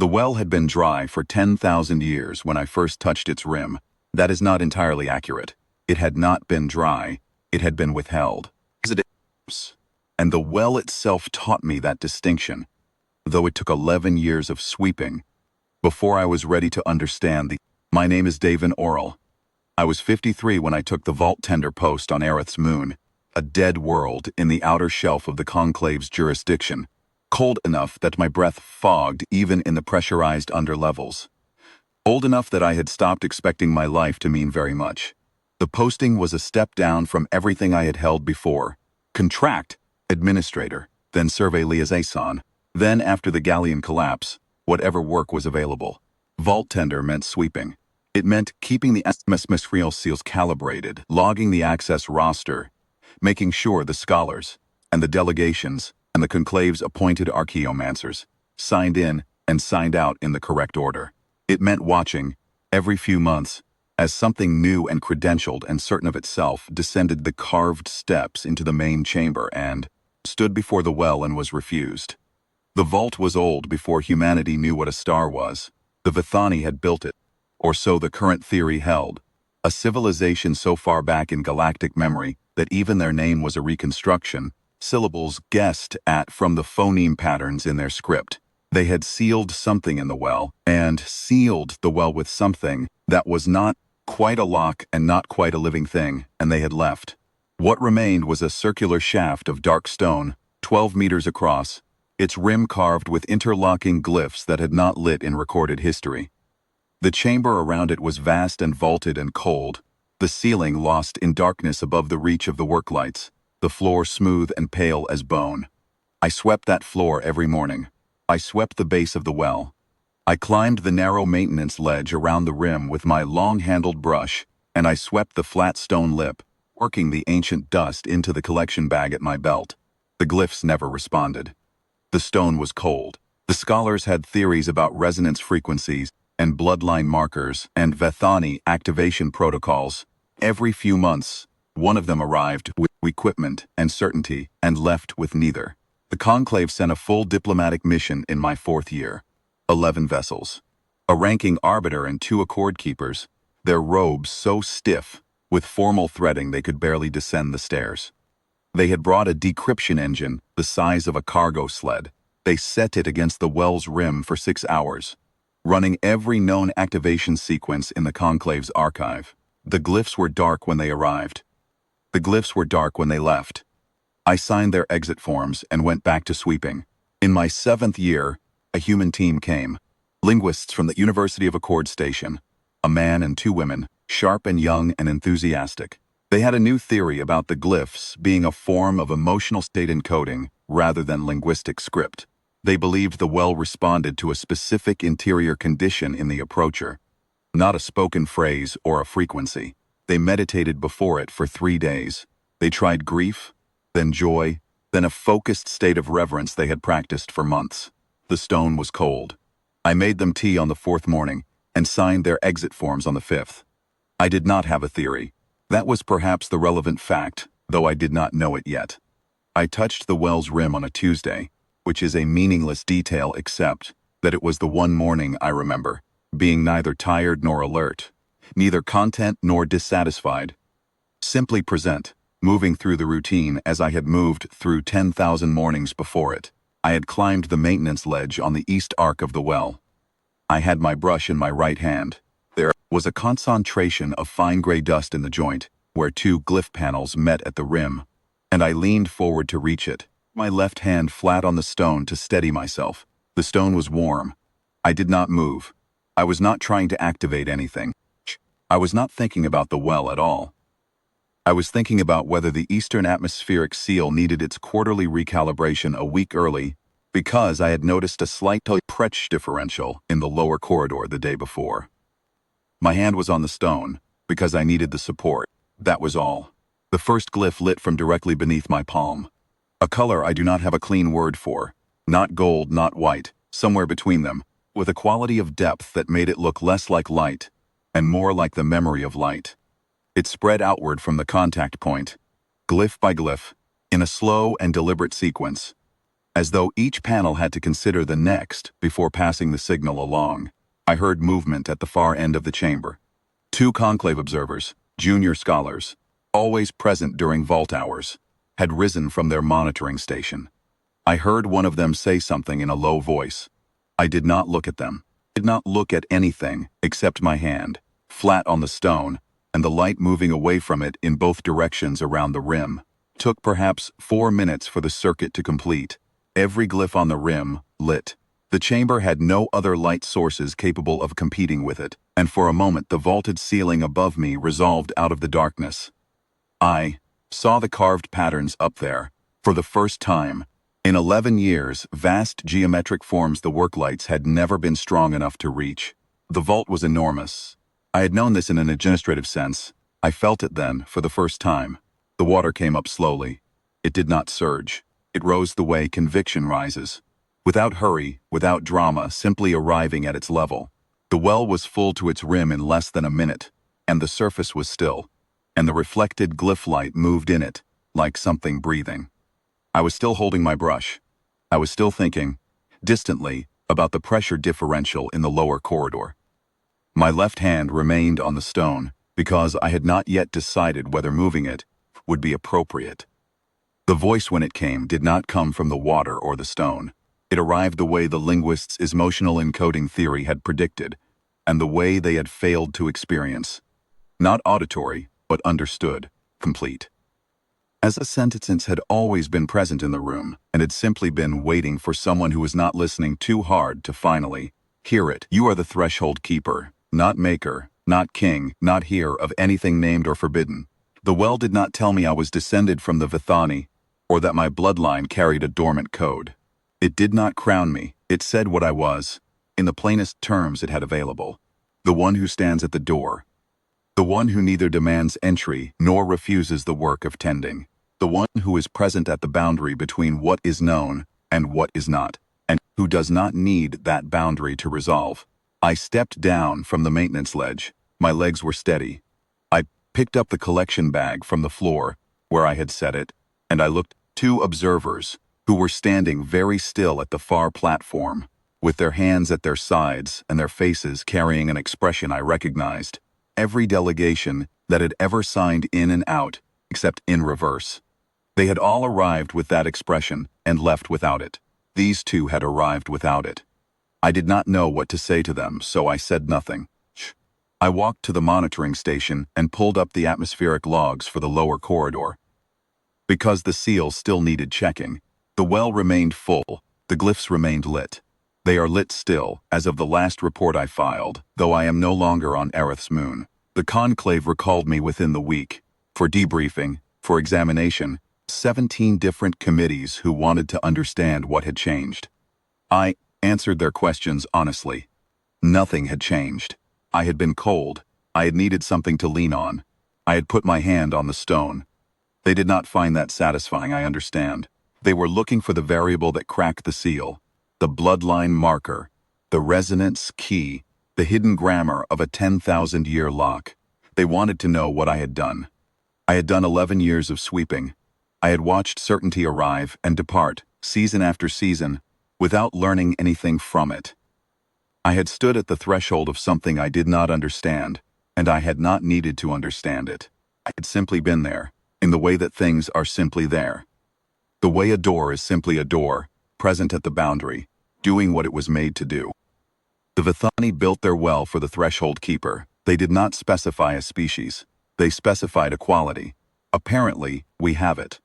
The well had been dry for 10,000 years when I first touched its rim. That is not entirely accurate. It had not been dry, it had been withheld. And the well itself taught me that distinction, though it took 11 years of sweeping before I was ready to understand the. My name is David Orrell. I was 53 when I took the vault tender post on Aerith's moon, a dead world in the outer shelf of the Conclave's jurisdiction, cold enough that my breath fogged even in the pressurized underlevels. Old enough that I had stopped expecting my life to mean very much. The posting was a step down from everything I had held before. Contract, administrator, then survey liaison, then after the galleon collapse, whatever work was available. Vault tender meant sweeping. It meant keeping the SMS real seals calibrated, logging the access roster, making sure the scholars and the delegations and the conclave's appointed archaeomancers signed in and signed out in the correct order. It meant watching, every few months, as something new and credentialed and certain of itself descended the carved steps into the main chamber and stood before the well and was refused. The vault was old before humanity knew what a star was. The Vithani had built it, or so the current theory held, a civilization so far back in galactic memory that even their name was a reconstruction, syllables guessed at from the phoneme patterns in their script. They had sealed something in the well, and sealed the well with something that was not quite a lock and not quite a living thing, and they had left. What remained was a circular shaft of dark stone, 12 meters across, its rim carved with interlocking glyphs that had not lit in recorded history. The chamber around it was vast and vaulted and cold, the ceiling lost in darkness above the reach of the work lights, the floor smooth and pale as bone. I swept that floor every morning. I swept the base of the well. I climbed the narrow maintenance ledge around the rim with my long-handled brush, and I swept the flat stone lip, working the ancient dust into the collection bag at my belt. The glyphs never responded. The stone was cold. The scholars had theories about resonance frequencies and bloodline markers and Vithani activation protocols. Every few months, one of them arrived with equipment and certainty and left with neither. The Conclave sent a full diplomatic mission in my 4th year. 11 vessels. A ranking arbiter and 2 accord keepers, their robes so stiff, with formal threading they could barely descend the stairs. They had brought a decryption engine the size of a cargo sled. They set it against the well's rim for 6 hours, running every known activation sequence in the Conclave's archive. The glyphs were dark when they arrived. The glyphs were dark when they left. I signed their exit forms and went back to sweeping. In my 7th year, a human team came. Linguists from the University of Accord Station. A man and 2 women, sharp and young and enthusiastic. They had a new theory about the glyphs being a form of emotional state encoding rather than linguistic script. They believed the well responded to a specific interior condition in the approacher, not a spoken phrase or a frequency. They meditated before it for 3 days. They tried grief, then joy, then a focused state of reverence they had practiced for months. The stone was cold. I made them tea on the 4th morning and signed their exit forms on the 5th. I did not have a theory. That was perhaps the relevant fact, though I did not know it yet. I touched the well's rim on a Tuesday, which is a meaningless detail except that it was the one morning I remember, being neither tired nor alert, neither content nor dissatisfied. Simply present, moving through the routine as I had moved through 10,000 mornings before it. I had climbed the maintenance ledge on the east arc of the well. I had my brush in my right hand. There was a concentration of fine gray dust in the joint, where 2 glyph panels met at the rim, and I leaned forward to reach it, my left hand flat on the stone to steady myself. The stone was warm. I did not move. I was not trying to activate anything. I was not thinking about the well at all. I was thinking about whether the Eastern Atmospheric Seal needed its quarterly recalibration a week early because I had noticed a slight pressure differential in the lower corridor the day before. My hand was on the stone because I needed the support. That was all. The first glyph lit from directly beneath my palm. A color I do not have a clean word for. Not gold, not white, somewhere between them, with a quality of depth that made it look less like light and more like the memory of light. It spread outward from the contact point, glyph by glyph, in a slow and deliberate sequence. as though each panel had to consider the next before passing the signal along. I heard movement at the far end of the chamber. Two conclave observers, junior scholars, always present during vault hours, had risen from their monitoring station. I heard one of them say something in a low voice. I did not look at them. I did not look at anything except my hand, flat on the stone, and the light moving away from it in both directions around the rim. It took perhaps 4 minutes for the circuit to complete. Every glyph on the rim lit. The chamber had no other light sources capable of competing with it, and for a moment the vaulted ceiling above me resolved out of the darkness. I saw the carved patterns up there, for the first time. In 11 years, vast geometric forms the worklights had never been strong enough to reach. The vault was enormous. I had known this in an administrative sense. I felt it then, for the first time. The water came up slowly. It did not surge. It rose the way conviction rises. Without hurry, without drama, simply arriving at its level. The well was full to its rim in less than a minute, and the surface was still, and the reflected glyph light moved in it, like something breathing. I was still holding my brush. I was still thinking, distantly, about the pressure differential in the lower corridor. My left hand remained on the stone, because I had not yet decided whether moving it would be appropriate. The voice, when it came, did not come from the water or the stone. It arrived the way the linguists' emotional encoding theory had predicted, and the way they had failed to experience. Not auditory, but understood, complete. As a sentence had always been present in the room, and had simply been waiting for someone who was not listening too hard to finally hear it. You are the threshold keeper, not maker, not king, not heir of anything named or forbidden. The well did not tell me I was descended from the Vithani, or that my bloodline carried a dormant code. It did not crown me. It said what I was, in the plainest terms it had available. The one who stands at the door. The one who neither demands entry nor refuses the work of tending. The one who is present at the boundary between what is known and what is not, and who does not need that boundary to resolve. I stepped down from the maintenance ledge. My legs were steady. I picked up the collection bag from the floor, where I had set it, and I looked at 2 observers, who were standing very still at the far platform, with their hands at their sides and their faces carrying an expression I recognized. Every delegation that had ever signed in and out, except in reverse. They had all arrived with that expression and left without it. These 2 had arrived without it. I did not know what to say to them, so I said nothing. I walked to the monitoring station and pulled up the atmospheric logs for the lower corridor. Because the seal still needed checking, the well remained full, the glyphs remained lit. They are lit still, as of the last report I filed, though I am no longer on Aerith's moon. The conclave recalled me within the week, for debriefing, for examination, 17 different committees who wanted to understand what had changed. I answered their questions honestly. Nothing had changed. I had been cold. I had needed something to lean on. I had put my hand on the stone. They did not find that satisfying, I understand. They were looking for the variable that cracked the seal, the bloodline marker, the resonance key, the hidden grammar of a 10,000-year lock. They wanted to know what I had done. I had done 11 years of sweeping. I had watched certainty arrive and depart, season after season, without learning anything from it. I had stood at the threshold of something I did not understand, and I had not needed to understand it. I had simply been there, in the way that things are simply there. The way a door is simply a door, present at the boundary, doing what it was made to do. The Vithani built their well for the threshold keeper. They did not specify a species. They specified a quality. Apparently, we have it.